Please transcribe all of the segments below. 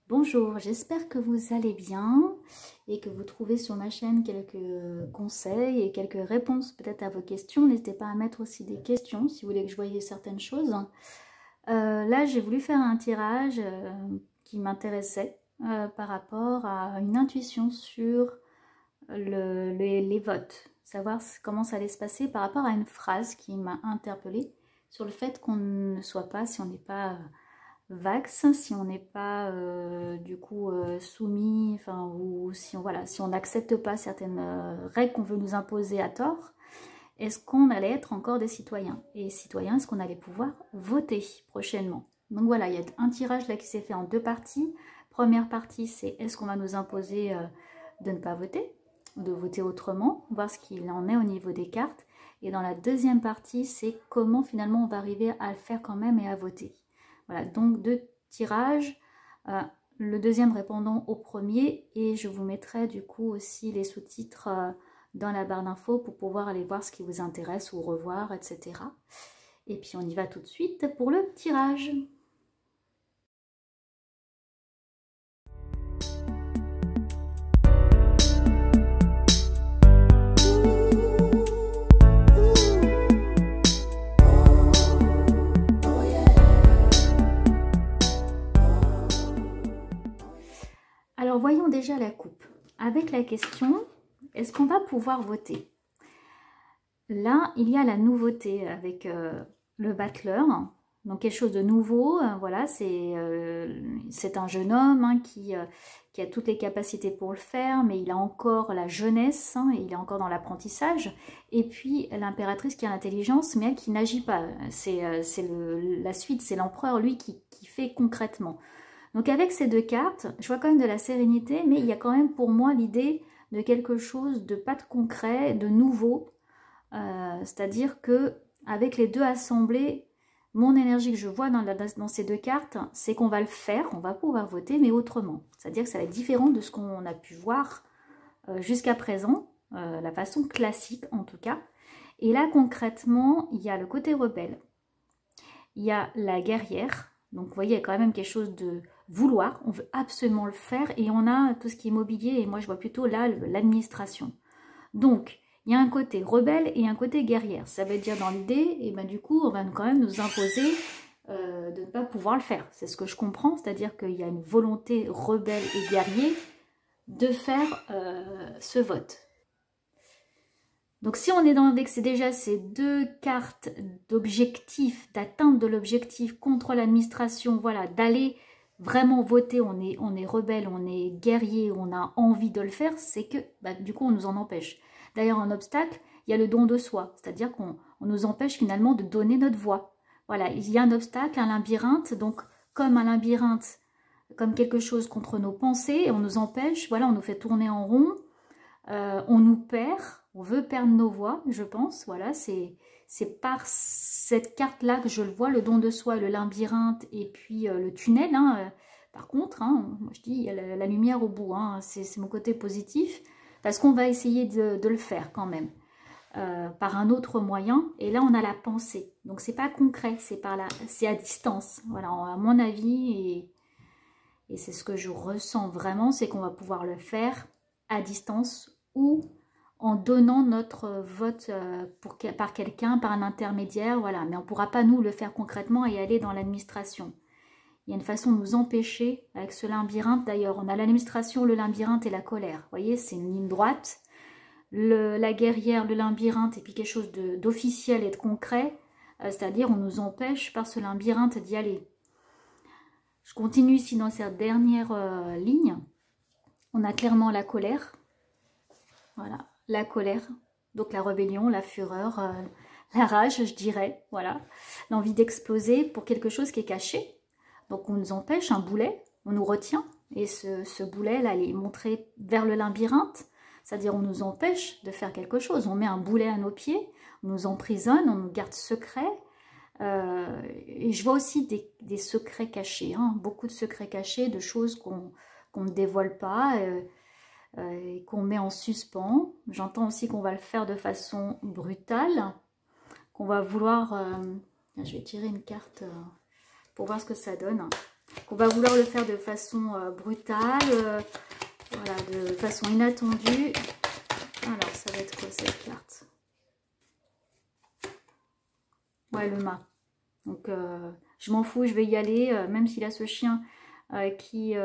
Bonjour, j'espère que vous allez bien et que vous trouvez sur ma chaîne quelques conseils et quelques réponses peut-être à vos questions. N'hésitez pas à mettre aussi des questions si vous voulez que je voie certaines choses. Là, j'ai voulu faire un tirage qui m'intéressait par rapport à une intuition sur les votes. Savoir comment ça allait se passer par rapport à une phrase qui m'a interpellée sur le fait qu'on ne soit pas, si on n'est pas... vax, si on n'est pas du coup soumis, enfin, ou si on voilà, si on n'accepte pas certaines règles qu'on veut nous imposer à tort, est-ce qu'on allait être encore des citoyens? Et citoyens, est-ce qu'on allait pouvoir voter prochainement? Donc voilà, il y a un tirage là qui s'est fait en deux parties. Première partie, c'est est-ce qu'on va nous imposer de ne pas voter, ou de voter autrement, voir ce qu'il en est au niveau des cartes. Et dans la deuxième partie, c'est comment finalement on va arriver à le faire quand même et à voter. Voilà, donc deux tirages, le deuxième répondant au premier, et je vous mettrai du coup aussi les sous-titres dans la barre d'infos pour pouvoir aller voir ce qui vous intéresse ou revoir, etc. Et puis on y va tout de suite pour le tirage. Alors voyons déjà la coupe. Avec la question, est-ce qu'on va pouvoir voter? Là, il y a la nouveauté avec le battleur, donc quelque chose de nouveau. Voilà, c'est un jeune homme hein, qui a toutes les capacités pour le faire, mais il a encore la jeunesse, hein, il est encore dans l'apprentissage. Et puis l'impératrice qui a l'intelligence, mais elle qui n'agit pas. C'est la suite, c'est l'empereur, lui, qui fait concrètement. Donc avec ces deux cartes, je vois quand même de la sérénité, mais il y a quand même pour moi l'idée de quelque chose de pas de concret, de nouveau. C'est-à-dire que avec les deux assemblées, mon énergie que je vois dans ces deux cartes, c'est qu'on va le faire, on va pouvoir voter, mais autrement. C'est-à-dire que ça va être différent de ce qu'on a pu voir jusqu'à présent, la façon classique en tout cas. Et là concrètement, il y a le côté rebelle, il y a la guerrière. Donc vous voyez, il y a quand même quelque chose de vouloir, on veut absolument le faire, et on a tout ce qui est immobilier, et moi je vois plutôt là l'administration. Donc, il y a un côté rebelle et un côté guerrière. Ça veut dire dans l'idée, et ben du coup, on va quand même nous imposer de ne pas pouvoir le faire. C'est ce que je comprends, c'est-à-dire qu'il y a une volonté rebelle et guerrier de faire ce vote. Donc si on est avec déjà ces deux cartes d'objectif, d'atteinte de l'objectif contre l'administration, voilà, d'aller vraiment voter, on est rebelle, on est guerrier, on a envie de le faire, c'est que bah, du coup on nous en empêche. D'ailleurs en obstacle, il y a le don de soi, c'est-à-dire qu'on nous empêche finalement de donner notre voix. Voilà, il y a un obstacle, un labyrinthe, donc comme un labyrinthe, comme quelque chose contre nos pensées, on nous empêche, voilà, on nous fait tourner en rond, on nous perd, on veut perdre nos voix, je pense, voilà, c'est par cette carte-là que je le vois, le don de soi, le labyrinthe et puis le tunnel. Hein, par contre, hein, moi je dis, il y a la lumière au bout, hein, c'est mon côté positif, parce qu'on va essayer de le faire quand même, par un autre moyen, et là on a la pensée, donc c'est pas concret, c'est à distance, voilà, à mon avis, et c'est ce que je ressens vraiment, c'est qu'on va pouvoir le faire à distance, ou en donnant notre vote par quelqu'un, par un intermédiaire, voilà. Mais on ne pourra pas nous le faire concrètement et aller dans l'administration. Il y a une façon de nous empêcher avec ce labyrinthe. D'ailleurs, on a l'administration, le labyrinthe et la colère. Vous voyez, c'est une ligne droite. La guerrière, le labyrinthe et puis quelque chose d'officiel et de concret. C'est-à-dire, on nous empêche par ce labyrinthe d'y aller. Je continue ici dans cette dernière ligne. On a clairement la colère. Voilà, la colère, donc la rébellion, la fureur, la rage, je dirais, voilà. L'envie d'exploser pour quelque chose qui est caché. Donc on nous empêche, un boulet, on nous retient. Et ce boulet-là, il est montré vers le labyrinthe. C'est-à-dire on nous empêche de faire quelque chose. On met un boulet à nos pieds, on nous emprisonne, on nous garde secret. Et je vois aussi des secrets cachés, hein, beaucoup de secrets cachés, de choses qu'on ne dévoile pas, et qu'on met en suspens. J'entends aussi qu'on va le faire de façon brutale, qu'on va vouloir... je vais tirer une carte pour voir ce que ça donne. qu'on va vouloir le faire de façon brutale, voilà, de façon inattendue. Alors, ça va être quoi cette carte? Ouais, le mât. Donc, je m'en fous, je vais y aller, même s'il a ce chien qui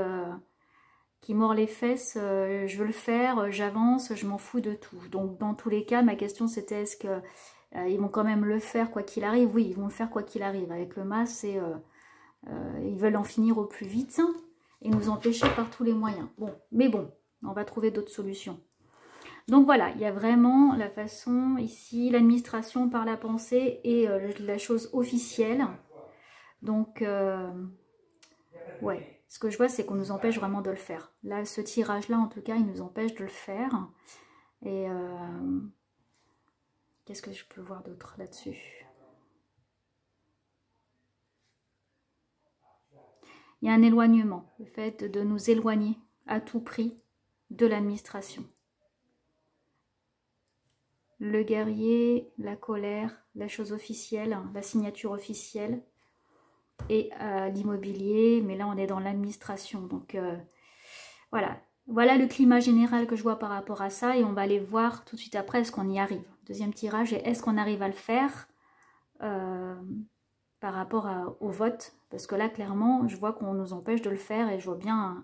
mord les fesses, je veux le faire, j'avance, je m'en fous de tout. Donc, dans tous les cas, ma question c'était, est-ce que ils vont quand même le faire quoi qu'il arrive? Oui, ils vont le faire quoi qu'il arrive. Avec le mât, c'est... ils veulent en finir au plus vite et nous empêcher par tous les moyens. Bon, mais bon, on va trouver d'autres solutions. Donc voilà, il y a vraiment la façon ici, l'administration par la pensée et la chose officielle. Donc, ouais, ce que je vois, c'est qu'on nous empêche vraiment de le faire. Là, ce tirage-là, en tout cas, il nous empêche de le faire. Et qu'est-ce que je peux voir d'autre là-dessus? Il y a un éloignement, le fait de nous éloigner à tout prix de l'administration. Le guerrier, la colère, la chose officielle, la signature officielle et l'immobilier, mais là on est dans l'administration. Donc voilà, voilà le climat général que je vois par rapport à ça et on va aller voir tout de suite après est-ce qu'on y arrive. Deuxième tirage, est-ce qu'on arrive à le faire par rapport au vote, parce que là clairement je vois qu'on nous empêche de le faire et je vois bien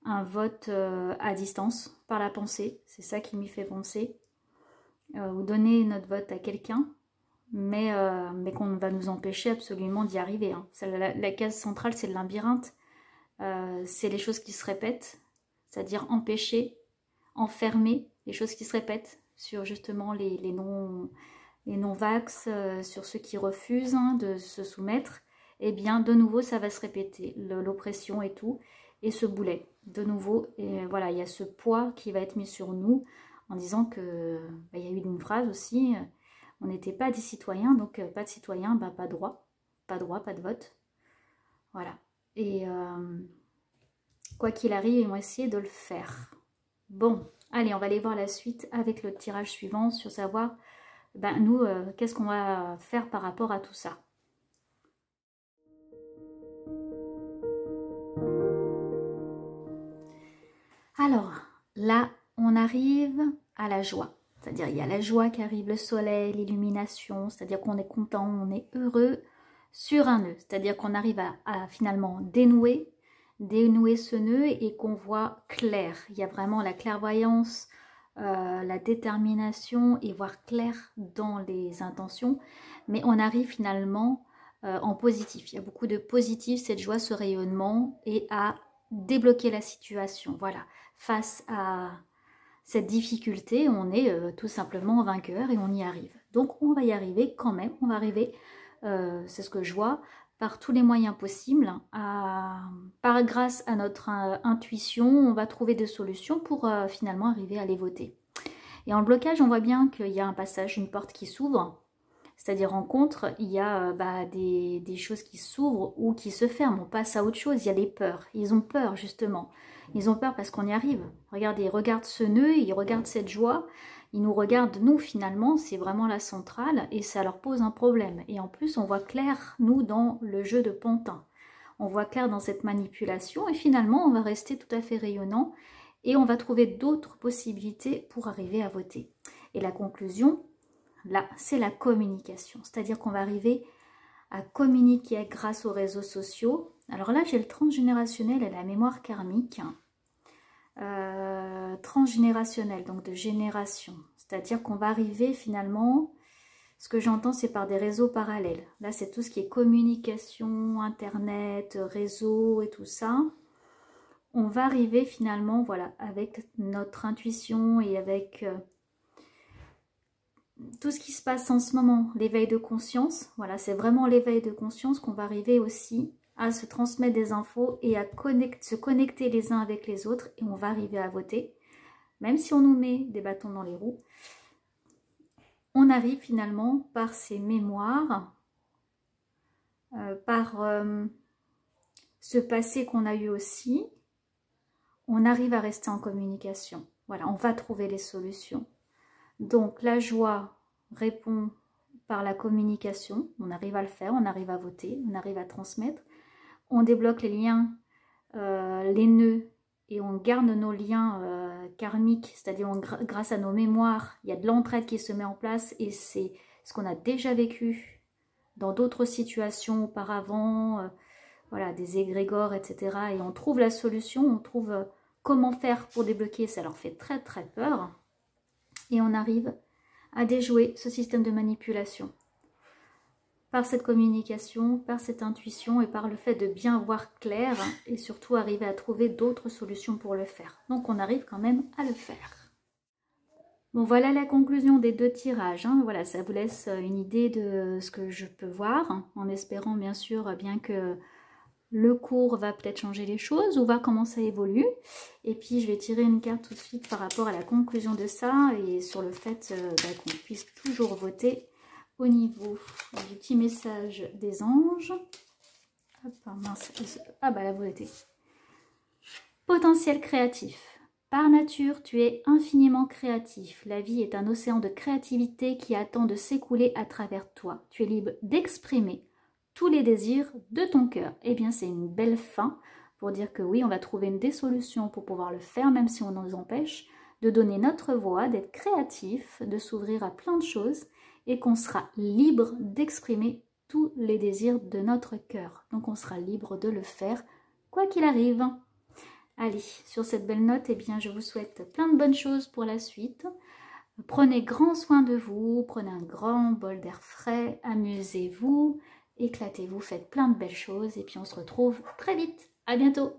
un vote à distance par la pensée, c'est ça qui m'y fait penser. Ou donner notre vote à quelqu'un, mais qu'on va nous empêcher absolument d'y arriver. Hein. La case centrale, c'est le labyrinthe, c'est les choses qui se répètent, c'est-à-dire empêcher, enfermer, les choses qui se répètent sur justement les non-vax, sur ceux qui refusent de se soumettre. Et bien de nouveau ça va se répéter, l'oppression et tout, et ce boulet, de nouveau, et voilà, il y a ce poids qui va être mis sur nous, en disant que, il y a eu une phrase aussi, on n'était pas des citoyens, donc pas de citoyens, pas de droit, pas de vote, voilà, et quoi qu'il arrive, ils vont essayer de le faire. Bon, allez, on va aller voir la suite avec le tirage suivant, sur savoir, nous, qu'est-ce qu'on va faire par rapport à tout ça. Alors, là, on arrive à la joie. C'est-à-dire, il y a la joie qui arrive, le soleil, l'illumination, c'est-à-dire qu'on est content, on est heureux sur un nœud. C'est-à-dire qu'on arrive à finalement dénouer ce nœud et qu'on voit clair. Il y a vraiment la clairvoyance, la détermination et voir clair dans les intentions. Mais on arrive finalement en positif. Il y a beaucoup de positif, cette joie, ce rayonnement et à débloquer la situation. Voilà, face à cette difficulté, on est tout simplement vainqueur et on y arrive. Donc on va y arriver quand même, on va arriver, c'est ce que je vois, par tous les moyens possibles, grâce à notre intuition, on va trouver des solutions pour finalement arriver à les voter. Et en blocage, on voit bien qu'il y a un passage, une porte qui s'ouvre, c'est-à-dire en contre, il y a des choses qui s'ouvrent ou qui se ferment, on passe à autre chose, il y a les peurs, ils ont peur justement. Ils ont peur parce qu'on y arrive. Regardez, ils regardent ce nœud, ils regardent cette joie, ils nous regardent nous finalement, c'est vraiment la centrale et ça leur pose un problème. Et en plus, on voit clair, nous, dans le jeu de pantin. On voit clair dans cette manipulation et finalement, on va rester tout à fait rayonnant et on va trouver d'autres possibilités pour arriver à voter. Et la conclusion, là, c'est la communication. C'est-à-dire qu'on va arriver à communiquer grâce aux réseaux sociaux. Alors là, j'ai le transgénérationnel et la mémoire karmique. Transgénérationnel, donc de génération. C'est-à-dire qu'on va arriver finalement, ce que j'entends, c'est par des réseaux parallèles. Là, c'est tout ce qui est communication, internet, réseau et tout ça. On va arriver finalement, voilà, avec notre intuition et avec tout ce qui se passe en ce moment, l'éveil de conscience. Voilà, c'est vraiment l'éveil de conscience qu'on va arriver aussi à se transmettre des infos et à se connecter les uns avec les autres et on va arriver à voter. Même si on nous met des bâtons dans les roues, on arrive finalement par ces mémoires, par ce passé qu'on a eu aussi, on arrive à rester en communication. Voilà, on va trouver les solutions. Donc la joie répond par la communication, on arrive à le faire, on arrive à voter, on arrive à transmettre. on débloque les liens, les nœuds, et on garde nos liens karmiques, c'est-à-dire grâce à nos mémoires, il y a de l'entraide qui se met en place et c'est ce qu'on a déjà vécu dans d'autres situations auparavant, voilà, des égrégores, etc. Et on trouve la solution, on trouve comment faire pour débloquer, ça leur fait très très peur. Et on arrive à déjouer ce système de manipulation. Par cette communication, par cette intuition et par le fait de bien voir clair et surtout arriver à trouver d'autres solutions pour le faire. Donc on arrive quand même à le faire. Bon, voilà la conclusion des 2 tirages. Hein. Voilà, ça vous laisse une idée de ce que je peux voir, hein, en espérant bien sûr bien que le cours va peut-être changer les choses ou voir comment ça évolue. Et puis je vais tirer une carte tout de suite par rapport à la conclusion de ça et sur le fait qu'on puisse toujours voter au niveau du petit message des anges. Hop, mince. Ah bah la vérité. Potentiel créatif. Par nature, tu es infiniment créatif. La vie est un océan de créativité qui attend de s'écouler à travers toi. Tu es libre d'exprimer tous les désirs de ton cœur. Eh bien, c'est une belle fin pour dire que oui, on va trouver des solutions pour pouvoir le faire, même si on nous empêche, de donner notre voix, d'être créatif, de s'ouvrir à plein de choses et qu'on sera libre d'exprimer tous les désirs de notre cœur. Donc, on sera libre de le faire, quoi qu'il arrive. Allez, sur cette belle note, eh bien, je vous souhaite plein de bonnes choses pour la suite. Prenez grand soin de vous, prenez un grand bol d'air frais, amusez-vous, éclatez-vous, faites plein de belles choses et puis on se retrouve très vite. À bientôt!